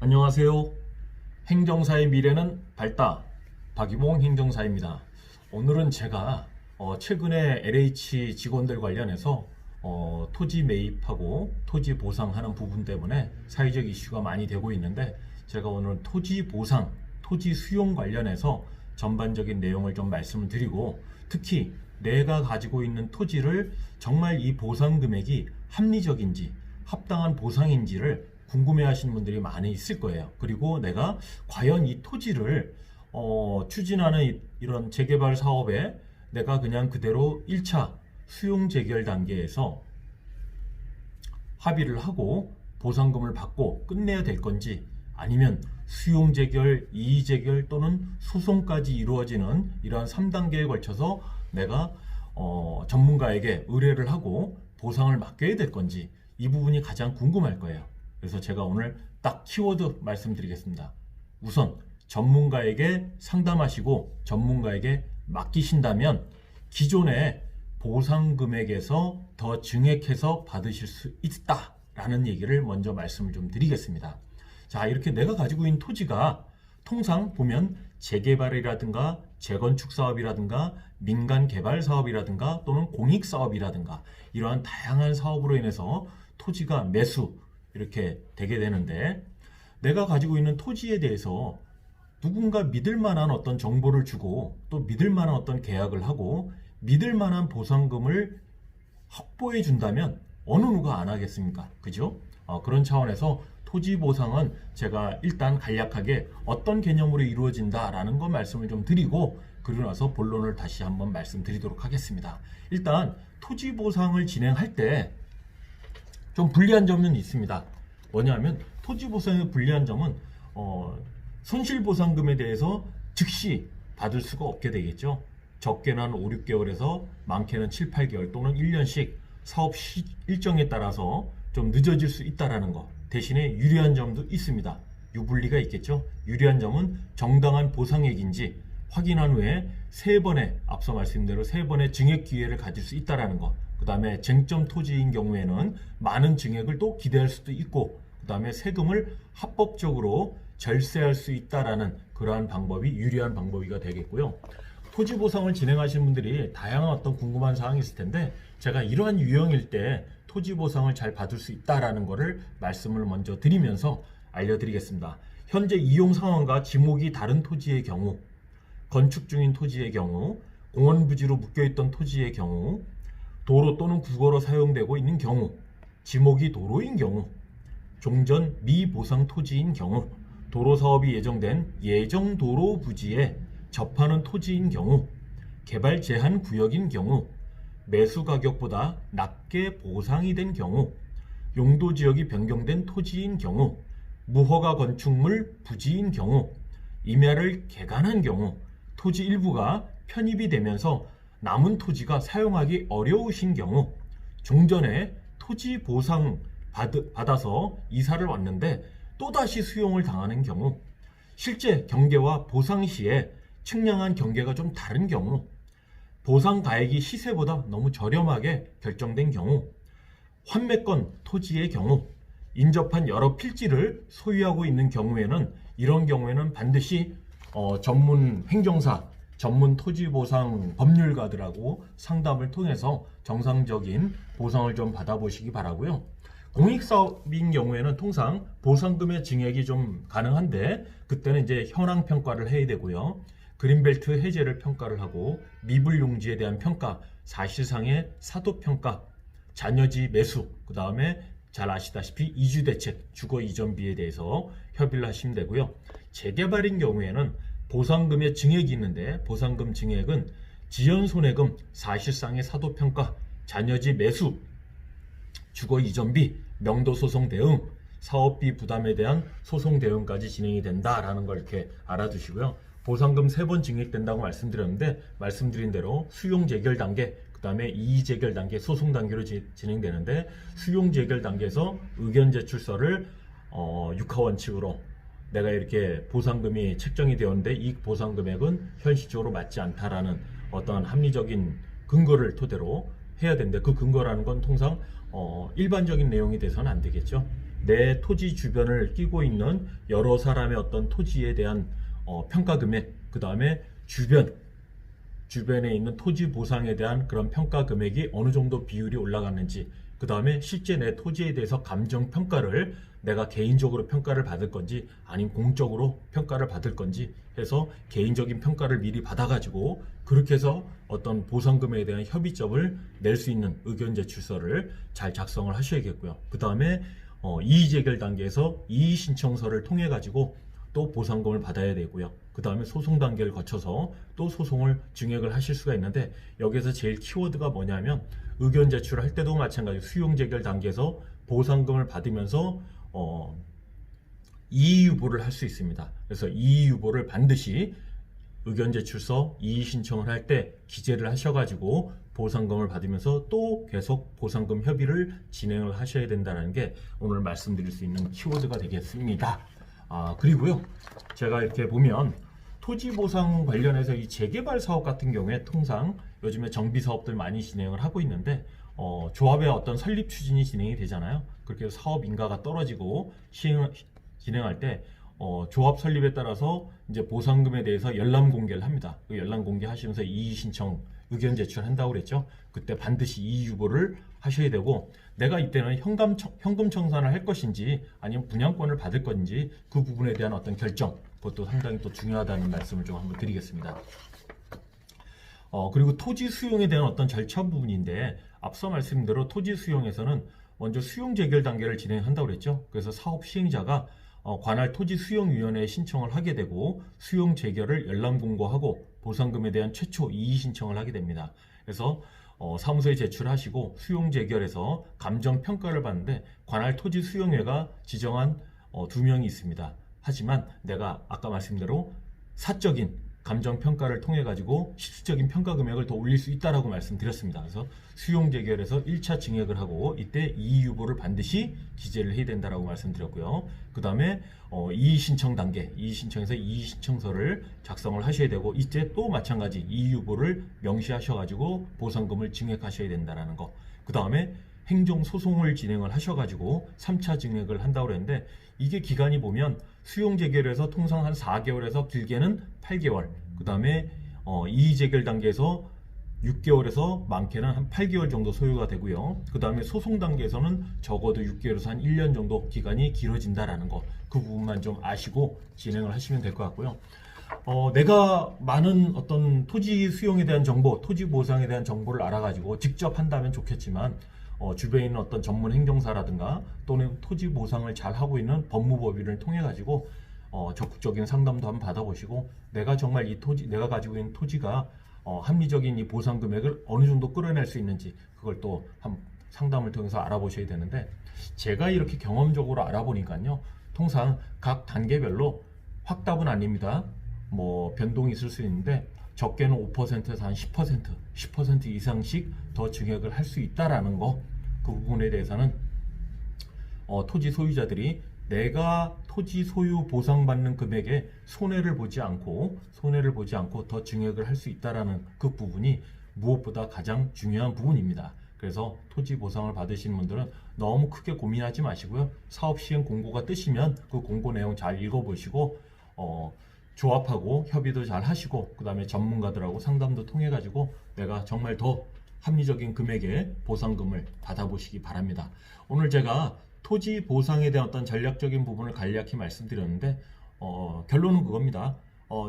안녕하세요. 행정사의 미래는 밝다. 박유봉 행정사입니다. 오늘은 제가 최근에 LH 직원들 관련해서 토지 매입하고 토지 보상하는 부분 때문에 사회적 이슈가 많이 되고 있는데, 제가 오늘 토지 보상, 토지 수용 관련해서 전반적인 내용을 좀 말씀을 드리고, 특히 내가 가지고 있는 토지를 정말 이 보상 금액이 합리적인지 합당한 보상인지를 궁금해 하시는 분들이 많이 있을 거예요. 그리고 내가 과연 이 토지를 추진하는 이런 재개발 사업에 내가 그냥 그대로 1차 수용 재결 단계에서 합의를 하고 보상금을 받고 끝내야 될 건지, 아니면 수용 재결, 이의 재결 또는 소송까지 이루어지는 이러한 3단계에 걸쳐서 내가 전문가에게 의뢰를 하고 보상을 맡겨야 될 건지, 이 부분이 가장 궁금할 거예요. 그래서 제가 오늘 딱 키워드 말씀드리겠습니다. 우선 전문가에게 상담하시고 전문가에게 맡기신다면 기존의 보상 금액에서 더 증액해서 받으실 수 있다라는 얘기를 먼저 말씀을 좀 드리겠습니다. 자, 이렇게 내가 가지고 있는 토지가 통상 보면 재개발이라든가 재건축 사업이라든가 민간 개발 사업이라든가 또는 공익 사업이라든가 이러한 다양한 사업으로 인해서 토지가 매수 이렇게 되게 되는데, 내가 가지고 있는 토지에 대해서 누군가 믿을 만한 어떤 정보를 주고 또 믿을 만한 어떤 계약을 하고 믿을 만한 보상금을 확보해 준다면 어느 누가 안 하겠습니까? 그죠? 그런 차원에서 토지 보상은 제가 일단 간략하게 어떤 개념으로 이루어진다라는 거 말씀을 좀 드리고, 그러고 나서 본론을 다시 한번 말씀드리도록 하겠습니다. 일단 토지 보상을 진행할 때 좀 불리한 점은 있습니다. 뭐냐면 토지 보상의 불리한 점은 손실보상금에 대해서 즉시 받을 수가 없게 되겠죠. 적게는 한 5, 6개월에서 많게는 7, 8개월 또는 1년씩 사업 일정에 따라서 좀 늦어질 수 있다는 거. 대신에 유리한 점도 있습니다. 유불리가 있겠죠. 유리한 점은 정당한 보상액인지 확인한 후에 앞서 말씀대로 3번의 증액 기회를 가질 수 있다는 거. 그 다음에 쟁점 토지인 경우에는 많은 증액을 또 기대할 수도 있고, 그 다음에 세금을 합법적으로 절세할 수 있다라는 그러한 방법이 유리한 방법이가 되겠고요. 토지 보상을 진행하시는 분들이 다양한 어떤 궁금한 사항이 있을 텐데, 제가 이러한 유형일 때 토지 보상을 잘 받을 수 있다라는 것을 말씀을 먼저 드리면서 알려드리겠습니다. 현재 이용 상황과 지목이 다른 토지의 경우, 건축 중인 토지의 경우, 공원 부지로 묶여있던 토지의 경우, 도로 또는 국어로 사용되고 있는 경우, 지목이 도로인 경우, 종전 미보상 토지인 경우, 도로 사업이 예정된 예정 도로 부지에 접하는 토지인 경우, 개발 제한 구역인 경우, 매수 가격보다 낮게 보상이 된 경우, 용도 지역이 변경된 토지인 경우, 무허가 건축물 부지인 경우, 임야를 개간한 경우, 토지 일부가 편입이 되면서 남은 토지가 사용하기 어려우신 경우, 종전에 토지 보상 받아서 이사를 왔는데 또다시 수용을 당하는 경우, 실제 경계와 보상 시에 측량한 경계가 좀 다른 경우, 보상 가액이 시세보다 너무 저렴하게 결정된 경우, 환매권 토지의 경우, 인접한 여러 필지를 소유하고 있는 경우에는, 이런 경우에는 반드시 전문 행정사, 전문 토지보상 법률가들하고 상담을 통해서 정상적인 보상을 좀 받아보시기 바라고요. 공익사업인 경우에는 통상 보상금의 증액이 좀 가능한데, 그때는 이제 현황 평가를 해야 되고요. 그린벨트 해제를 평가를 하고, 미불용지에 대한 평가, 사실상의 사도평가, 잔여지 매수, 그 다음에 잘 아시다시피 이주대책, 주거 이전비에 대해서 협의를 하시면 되고요. 재개발인 경우에는 보상금의 증액이 있는데, 보상금 증액은 지연손해금, 사실상의 사도평가, 잔여지 매수, 주거 이전비, 명도소송 대응, 사업비 부담에 대한 소송 대응까지 진행이 된다라는 걸 이렇게 알아두시고요. 보상금 3번 증액된다고 말씀드렸는데, 말씀드린 대로 수용 재결 단계, 그 다음에 이의 재결 단계, 소송 단계로 진행되는데, 수용 재결 단계에서 의견 제출서를 육하원칙으로 내가 이렇게 보상금이 책정이 되었는데 이 보상 금액은 현실적으로 맞지 않다라는 어떤 합리적인 근거를 토대로 해야 되는데, 그 근거라는 건 통상 일반적인 내용이 돼서는 안 되겠죠. 내 토지 주변을 끼고 있는 여러 사람의 어떤 토지에 대한 평가 금액, 그 다음에 주변에 있는 토지 보상에 대한 그런 평가 금액이 어느 정도 비율이 올라갔는지, 그 다음에 실제 내 토지에 대해서 감정 평가를 내가 개인적으로 평가를 받을 건지 아니면 공적으로 평가를 받을 건지 해서 개인적인 평가를 미리 받아가지고 그렇게 해서 어떤 보상금에 대한 협의점을 낼 수 있는 의견 제출서를 잘 작성을 하셔야겠고요. 그 다음에 이의 제결 단계에서 이의 신청서를 통해 가지고 또 보상금을 받아야 되고요. 그 다음에 소송 단계를 거쳐서 또 소송을 증액을 하실 수가 있는데, 여기서 제일 키워드가 뭐냐면 의견 제출을 할 때도 마찬가지로 수용 제결 단계에서 보상금을 받으면서 이의 유보를 할 수 있습니다. 그래서 이의 유보를 반드시 의견 제출서 이의 신청을 할 때 기재를 하셔가지고 보상금을 받으면서 또 계속 보상금 협의를 진행을 하셔야 된다는 게 오늘 말씀드릴 수 있는 키워드가 되겠습니다. 그리고요, 제가 이렇게 보면 토지 보상 관련해서 이 재개발 사업 같은 경우에 통상 요즘에 정비 사업들 많이 진행을 하고 있는데, 조합의 어떤 설립 추진이 진행이 되잖아요. 그렇게 해서 사업 인가가 떨어지고 진행할 때 조합 설립에 따라서 이제 보상금에 대해서 열람 공개를 합니다. 그 열람 공개하시면서 이의 신청 의견 제출한다고 그랬죠. 그때 반드시 이의 유보를 하셔야 되고, 내가 이때는 현금 청산을 할 것인지 아니면 분양권을 받을 건지 그 부분에 대한 어떤 결정, 그것도 상당히 또 중요하다는 말씀을 좀 한번 드리겠습니다. 그리고 토지 수용에 대한 어떤 절차 부분인데, 앞서 말씀드린 대로 토지 수용에서는 먼저 수용 재결 단계를 진행한다고 그랬죠. 그래서 사업 시행자가 관할 토지수용위원회에 신청을 하게 되고 수용 재결을 열람 공고하고 보상금에 대한 최초 이의 신청을 하게 됩니다. 그래서 사무소에 제출하시고 수용 재결에서 감정 평가를 받는데, 관할 토지수용회가 지정한 2명이 있습니다. 하지만 내가 아까 말씀대로 사적인 감정 평가를 통해 가지고 실질적인 평가 금액을 더 올릴 수 있다라고 말씀드렸습니다. 그래서 수용 재결에서 1차 증액을 하고 이때 이의 유보를 반드시 기재를 해야 된다라고 말씀드렸고요. 그 다음에 이의 신청 단계, 이의 신청에서 이의 신청서를 작성을 하셔야 되고, 이때 또 마찬가지 이의 유보를 명시하셔 가지고 보상금을 증액하셔야 된다라는 거. 그 다음에 행정 소송을 진행을 하셔 가지고 3차 증액을 한다고 그랬는데, 이게 기간이 보면 수용 재결에서 통상 한 4개월에서 길게는 8개월, 그 다음에 이의 재결 단계에서 6개월에서 많게는 한 8개월 정도 소요가 되고요. 그 다음에 소송 단계에서는 적어도 6개월에서 한 1년 정도 기간이 길어진다라는 거, 그 부분만 좀 아시고 진행을 하시면 될 것 같고요. 내가 많은 어떤 토지 수용에 대한 정보, 토지 보상에 대한 정보를 알아가지고 직접 한다면 좋겠지만, 주변에 있는 어떤 전문 행정사라든가 또는 토지 보상을 잘 하고 있는 법무법인을 통해 가지고 적극적인 상담도 한번 받아보시고, 내가 정말 내가 가지고 있는 토지가 합리적인 이 보상 금액을 어느 정도 끌어낼 수 있는지 그걸 또 한 상담을 통해서 알아보셔야 되는데, 제가 이렇게 경험적으로 알아보니까요, 통상 각 단계별로 확답은 아닙니다. 뭐 변동이 있을 수 있는데 적게는 5%에서 한 10% 이상씩 더 증액을 할 수 있다라는 거, 그 부분에 대해서는 토지 소유자들이 내가 토지 소유 보상받는 금액에 손해를 보지 않고 더 증액을 할 수 있다라는 그 부분이 무엇보다 가장 중요한 부분입니다. 그래서 토지 보상을 받으시는 분들은 너무 크게 고민하지 마시고요. 사업 시행 공고가 뜨시면 그 공고 내용 잘 읽어보시고 조합하고 협의도 잘 하시고, 그 다음에 전문가들하고 상담도 통해 가지고 내가 정말 더 합리적인 금액의 보상금을 받아보시기 바랍니다. 오늘 제가 토지 보상에 대한 어떤 전략적인 부분을 간략히 말씀드렸는데, 결론은 그겁니다.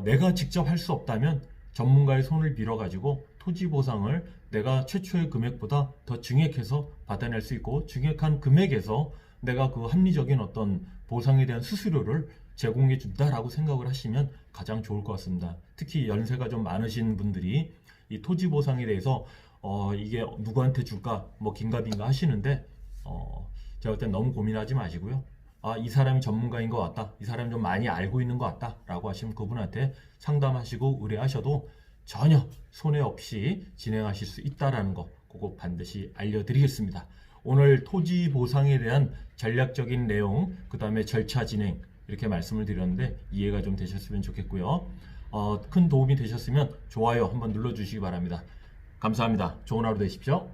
내가 직접 할 수 없다면 전문가의 손을 빌어 가지고 토지 보상을 내가 최초의 금액보다 더 증액해서 받아낼 수 있고, 증액한 금액에서 내가 그 합리적인 어떤 보상에 대한 수수료를 제공해 준다라고 생각을 하시면 가장 좋을 것 같습니다. 특히 연세가 좀 많으신 분들이 이 토지 보상에 대해서 이게 누구한테 줄까 뭐 긴가민가 하시는데, 제가 볼 땐 너무 고민하지 마시고요. 이 사람이 전문가인 것 같다, 이 사람이 좀 많이 알고 있는 것 같다 라고 하시면 그분한테 상담하시고 의뢰하셔도 전혀 손해 없이 진행하실 수 있다라는 거, 그거 반드시 알려드리겠습니다. 오늘 토지 보상에 대한 전략적인 내용, 그 다음에 절차 진행 이렇게 말씀을 드렸는데 이해가 좀 되셨으면 좋겠고요. 큰 도움이 되셨으면 좋아요 한번 눌러주시기 바랍니다. 감사합니다. 좋은 하루 되십시오.